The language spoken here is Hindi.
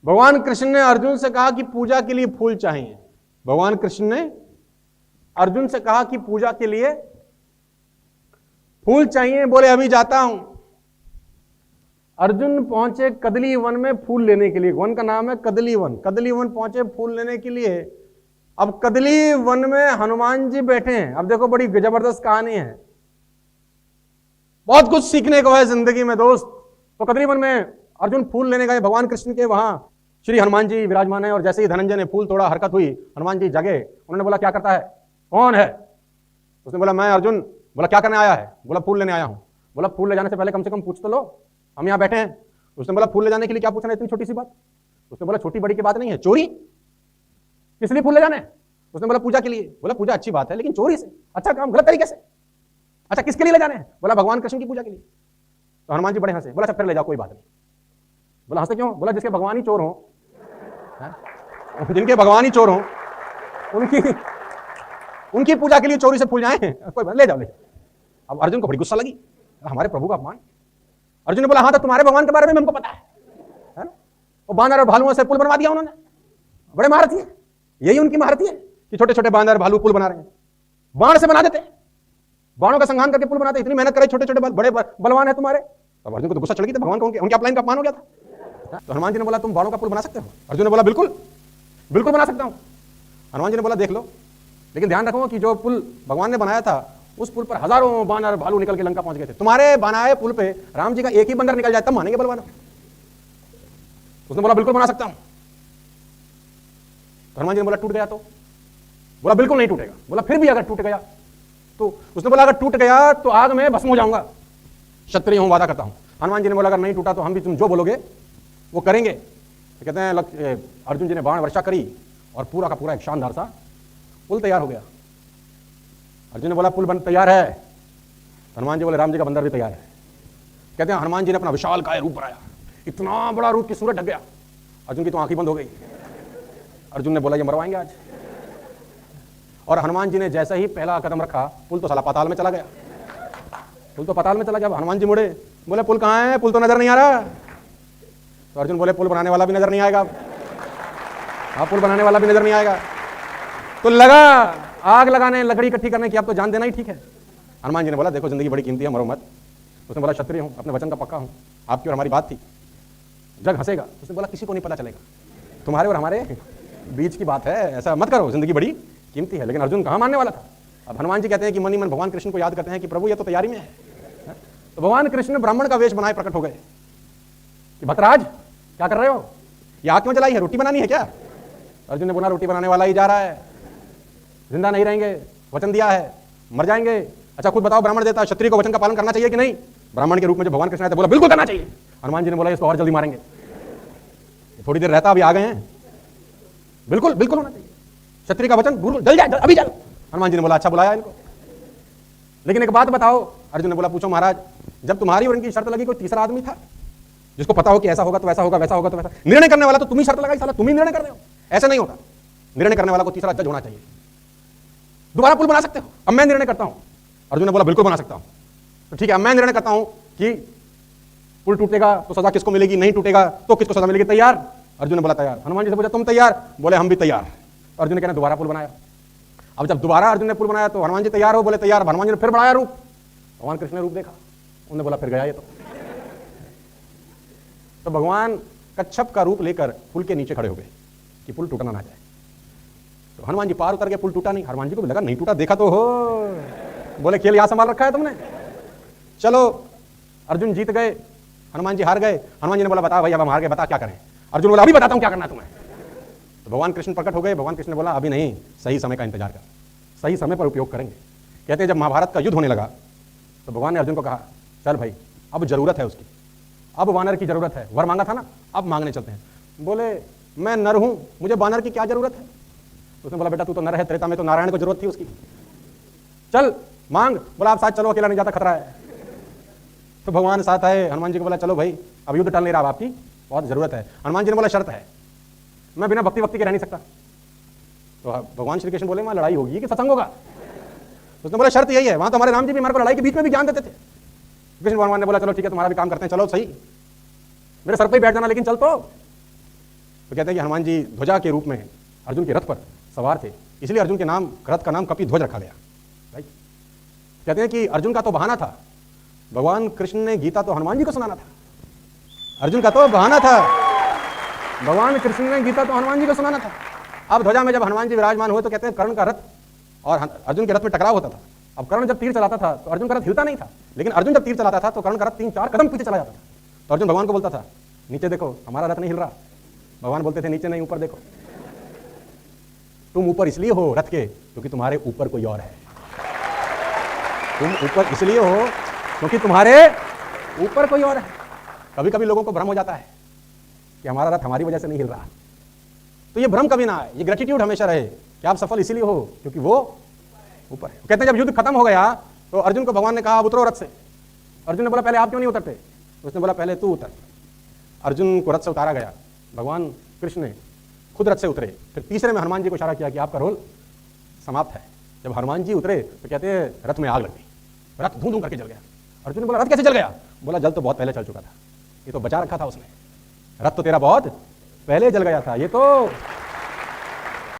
भगवान कृष्ण ने अर्जुन से कहा कि पूजा के लिए फूल चाहिए। भगवान कृष्ण ने अर्जुन से कहा कि पूजा के लिए फूल चाहिए। बोले अभी जाता हूं। अर्जुन पहुंचे कदली वन में फूल लेने के लिए। वन का नाम है कदली वन। कदली वन पहुंचे फूल लेने के लिए। अब कदली वन में हनुमान जी बैठे हैं। अब देखो बड़ी जबरदस्त कहानी है, बहुत कुछ सीखने को है जिंदगी में दोस्त। तो कदली वन में अर्जुन फूल लेने गए भगवान कृष्ण के। वहां श्री हनुमान जी विराजमान है। और जैसे ही धनंजय ने फूल तोड़ा, हरकत हुई, हनुमान जी जगे। उन्होंने बोला क्या करता है, कौन है? उसने बोला मैं अर्जुन। बोला क्या करने आया है? बोला फूल लेने आया हूं। बोला फूल ले जाने से पहले कम से कम पूछ तो लो, हम यहां बैठे हैं। उसने बोला फूल ले जाने के लिए क्या पूछना है, इतनी छोटी सी बात? उसने बोला छोटी बड़ी की बात नहीं है, चोरी किस लिए फूल ले जाने? उसने बोला पूजा के लिए। बोला पूजा अच्छी बात है, लेकिन चोरी से, अच्छा काम, गलत तरीके से। अच्छा किसके लिए ले जाने हैं? बोला भगवान कृष्ण की पूजा के लिए। तो हनुमान जी बड़े हंसे। बोला अच्छा फिर ले जाओ, कोई बात नहीं। बोला हंसे क्यों? बोला जिसके भगवान ही चोर हो, जिनके भगवान ही चोर हो, उनकी पूजा के लिए चोरी से फूल जाए, कोई बात, ले जाओ ले जाओ। अब अर्जुन को बड़ी गुस्सा लगी, हमारे प्रभु का अपमान। अर्जुन ने बोला हाँ तो तुम्हारे भगवान के बारे में हमको पता है ना? वो बानर और भालुओं से पुल बनवा दिया उन्होंने, बड़े महारथी है। यही उनकी महारथी है कि छोटे छोटे बानर भालू पुल बना रहे हैं। बाण से बना देते, बाणों का संहार करके पुल बनाते। इतनी मेहनत करे, छोटे छोटे बड़े बलवान है तुम्हारे। तब अर्जुन को तो गुस्सा चढ़ गई, भगवान को उनके अपलाइन का अपमान हो गया था। तो हनुमान जी ने बोला तुम बाणों का पुल बना सकते हो? अर्जुन ने बोला बिल्कुल बिल्कुल बना सकता हूं। हनुमान जी ने बोला देख लो, लेकिन ध्यान रखो कि जो पुल भगवान ने बनाया था उस पुल पर हजारों बानर भालू निकल के लंका पहुंच गए थे। तुम्हारे बनाए पुल पे राम जी का एक ही बंदर निकल जाए तब मानेंगे बलवान। उसने बोला बिल्कुल बना सकता हूं। तो हनुमान जी ने बोला टूट गया तो? बोला बिल्कुल नहीं टूटेगा। बोला फिर भी अगर टूट गया तो? उसने बोला अगर टूट गया तो आग में भस्म हो जाऊंगा, क्षत्रिय हूं, वादा करता हूं। हनुमान जी ने बोला अगर नहीं टूटा तो हम भी तुम जो बोलोगे वो करेंगे। तो कहते हैं अर्जुन जी ने बाण वर्षा करी और पूरा का पूरा एक शानदार सा पुल तैयार हो गया। अर्जुन ने बोला पुल बन तैयार है। हनुमान जी बोले राम जी का बंदर भी तैयार है। कहते हैं हनुमान जी ने अपना विशाल काय रूप बनाया, इतना बड़ा रूप कि सूरज ढक गया। अर्जुन की तो आंखें बंद हो गई। अर्जुन ने बोला ये मरवाएंगे आज। और हनुमान जी ने जैसे ही पहला कदम रखा, पुल तो साला पाताल में चला गया। पुल तो पाताल में चला गया। हनुमान जी मुड़े, बोले पुल कहाँ है? पुल तो नजर नहीं आ रहा। तो अर्जुन बोले पुल बनाने वाला भी नजर नहीं आएगा। हाँ पुल बनाने वाला भी नजर नहीं आएगा। तो लगा आग लगाने, लकड़ी इकट्ठी करने की, आप तो जान देना ही ठीक है। हनुमान जी ने बोला देखो जिंदगी बड़ी कीमती है, मरो मत। उसने बोला क्षत्रिय हूं, अपने वचन का पक्का हूं, आपकी और हमारी बात थी, जग हंसेगा। उसने बोला किसी को नहीं पता चलेगा, तुम्हारे और हमारे बीच की बात है, ऐसा मत करो, जिंदगी बड़ी कीमती है। लेकिन अर्जुन कहाँ मानने वाला था। अब हनुमान जी कहते हैं कि मन ही मन भगवान कृष्ण को याद करते हैं कि प्रभु ये तो तैयारी में है। तो भगवान कृष्ण ब्राह्मण का वेश बनाए प्रकट हो गए कि भतराज क्या कर रहे हो? ये आग क्यों जलाई है? रोटी बनानी है क्या? अर्जुन ने बोला रोटी बनाने वाला ही जा रहा है, जिंदा नहीं रहेंगे, वचन दिया है, मर जाएंगे। अच्छा खुद बताओ, ब्राह्मण देता क्षत्रिय को वचन का पालन करना चाहिए कि नहीं? ब्राह्मण के रूप में जो भगवान कृष्ण आए थे, बोला बिल्कुल करना चाहिए। हनुमान जी ने बोला इसको और जल्दी मारेंगे, थोड़ी देर रहता, अभी आ गए हैं, बिल्कुल बिल्कुल होना चाहिए क्षत्रिय का वचन, बिल्कुल जल जाए, अभी चल। हनुमान जी ने बोला अच्छा बुलाया इनको, लेकिन एक बात बताओ। अर्जुन ने बोला पूछो महाराज। जब तुम्हारी और इनकी शर्त लगी, कोई तीसरा आदमी था जिसको पता हो कि ऐसा होगा तो वैसा होगा, वैसा होगा तो वैसा? निर्णय करने वाला तो तुम ही शर्त लगाई, साला तुम ही निर्णय कर रहे हो। ऐसा नहीं होता, निर्णय करने वाला को तीसरा जज होना चाहिए। दोबारा पुल बना सकते हो? अब मैं निर्णय करता हूं। अर्जुन ने बोला बिल्कुल बना सकता हूं। तो ठीक है, अब मैं निर्णय करता हूं कि पुल टूटेगा तो सजा किसको मिलेगी, नहीं टूटेगा तो किसको सजा मिलेगी, तैयार? अर्जुन ने बोला तैयार। हनुमान जी से पूछा तुम तैयार? बोले हम भी तैयार। अर्जुन ने कहना दोबारा पुल बनाया। अब जब दोबारा अर्जुन ने पुल बनाया तो हनुमान जी तैयार हो, बोले तैयार। हनुमान जी ने फिर बढ़ाया रूप, भगवान कृष्ण ने रूप देखा, उन्होंने बोला फिर गया ये तो भगवान कच्छप का रूप लेकर पुल के नीचे खड़े हो गए कि पुल टूटना ना जाए। तो हनुमान जी पार उतर के पुल टूटा नहीं। हनुमान जी को भी लगा नहीं टूटा, देखा तो हो। बोले खेल यहां संभाल रखा है तुमने, चलो। अर्जुन जीत गए, हनुमान जी हार गए। हनुमान जी ने बोला बता भाई अब हम हार गए, बता क्या करें? अर्जुन बोला अभी बताता हूं क्या करना है तुम्हें। तो भगवान कृष्ण प्रकट हो गए। भगवान कृष्ण ने बोला अभी नहीं, सही समय का इंतजार कर, सही समय पर उपयोग करेंगे। कहते हैं जब महाभारत का युद्ध होने लगा तो भगवान ने अर्जुन को कहा चल भाई अब जरूरत है उसकी, अब वानर की जरूरत है, वर मांगा था ना, अब मांगने चलते हैं। बोले मैं नर हूं, मुझे वानर की क्या जरूरत है? उसने बोला बेटा तू तो नर है, त्रेता में तो नारायण को जरूरत थी उसकी, चल मांग। बोला आप साथ चलो, अकेला नहीं जाता, खतरा है। तो भगवान साथ आए। हनुमान जी को बोला चलो भाई अब युद्ध टल नहीं रहा, आपकी बहुत जरूरत है। हनुमान जी ने बोला शर्त है, मैं बिना भक्ति वक्ति के रह नहीं सकता। तो भगवान श्री कृष्ण बोले वहां लड़ाई होगी कि सत्संग होगा? उसने बोला शर्त यही है, वहां तो हमारे राम जी भी हमारे को लड़ाई के बीच में भी ज्ञान देते थे। कृष्ण भगवान ने बोला चलो ठीक है तुम्हारा भी काम करते हैं, चलो सही, मेरे सर पे ही बैठ जाना लेकिन चल। तो तो कहते हैं कि हनुमान जी ध्वजा के रूप में अर्जुन के रथ पर सवार थे, इसलिए अर्जुन के नाम रथ का नाम कपि ध्वज रखा गया। राइट। कहते हैं कि अर्जुन का तो बहाना था, भगवान कृष्ण ने गीता तो हनुमान जी को सुनाना था। अर्जुन का तो बहाना था, भगवान कृष्ण ने गीता तो हनुमान जी को सुनाना था। अब ध्वजा में जब हनुमान जी विराजमान हुए तो कहते हैं कर्ण का रथ और अर्जुन के रथ में टकराव होता था। अब कर्ण जब तीर चलाता था तो अर्जुन का रथ हिलता नहीं था, लेकिन अर्जुन जब तीर चलाता था तो कर्ण का रथ 3-4 कदम पीछे चला जाता था। तो अर्जुन भगवान को बोलता था नीचे देखो हमारा रथ नहीं हिल रहा। भगवान बोलते थे नीचे नहीं ऊपर देखो। तुम ऊपर इसलिए हो रथ के क्योंकि तुम्हारे ऊपर कोई और है। तुम ऊपर इसलिए हो क्योंकि तुम्हारे ऊपर कोई और है। कभी कभी लोगों को भ्रम हो जाता है कि हमारा रथ हमारी वजह से नहीं हिल रहा, तो ये भ्रम कभी ना आए, ये ग्रेटिट्यूड हमेशा रहे कि आप सफल इसीलिए हो क्योंकि वो ऊपर है। कहते हैं जब युद्ध खत्म हो गया तो अर्जुन को भगवान ने कहा अब उतरो रथ से। अर्जुन ने बोला पहले आप क्यों नहीं उतरते? उसने बोला पहले तू उतर। अर्जुन को रथ से उतारा गया, भगवान कृष्ण ने खुद रथ से उतरे। फिर तीसरे में हनुमान जी को इशारा किया कि आपका रोल समाप्त है। जब हनुमान जी उतरे तो कहते हैं रथ में आग लग गई, रथ धूं धूं करके जल गया। अर्जुन ने बोला रथ कैसे जल गया? बोला जल तो बहुत पहले चल चुका था, ये तो बचा रखा था उसने। रथ तो तेरा बहुत पहले जल गया था, ये तो